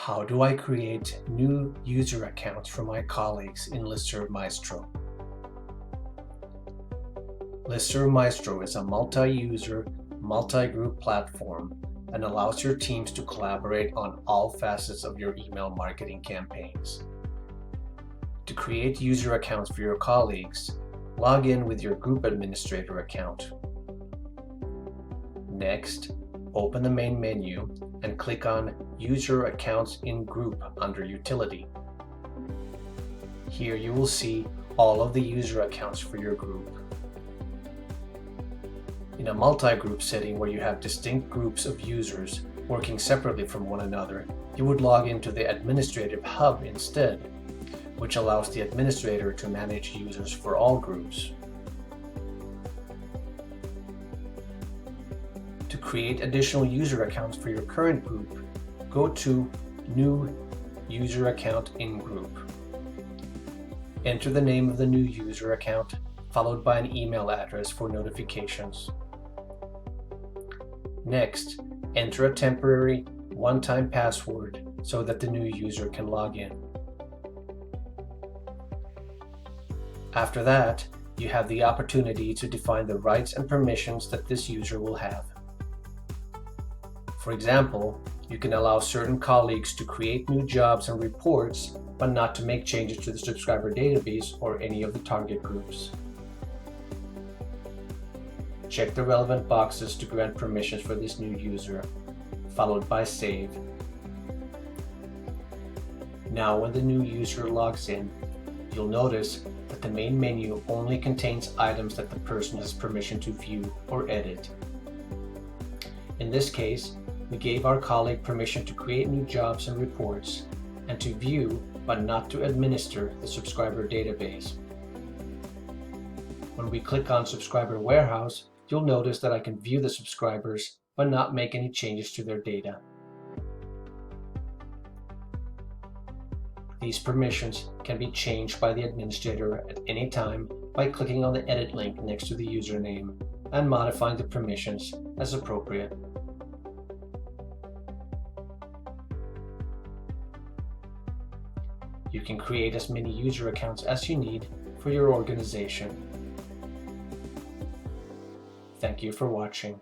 How do I create new user accounts for my colleagues in LISTSERV Maestro? LISTSERV Maestro is a multi-user, multi-group platform and allows your teams to collaborate on all facets of your email marketing campaigns. To create user accounts for your colleagues, log in with your group administrator account. Next, open the main menu and click on User Accounts in Group under Utility. Here you will see all of the user accounts for your group. In a multi-group setting where you have distinct groups of users working separately from one another, you would log into the Administrative Hub instead, which allows the administrator to manage users for all groups. To create additional user accounts for your current group, go to New User Account in Group. Enter the name of the new user account, followed by an email address for notifications. Next, enter a temporary one-time password so that the new user can log in. After that, you have the opportunity to define the rights and permissions that this user will have. For example, you can allow certain colleagues to create new jobs and reports, but not to make changes to the subscriber database or any of the target groups. Check the relevant boxes to grant permissions for this new user, followed by Save. Now when the new user logs in, you'll notice that the main menu only contains items that the person has permission to view or edit. In this case, we gave our colleague permission to create new jobs and reports, and to view but not to administer the subscriber database. When we click on Subscriber Warehouse, you'll notice that I can view the subscribers but not make any changes to their data. These permissions can be changed by the administrator at any time by clicking on the edit link next to the username and modifying the permissions as appropriate. You can create as many user accounts as you need for your organization. Thank you for watching.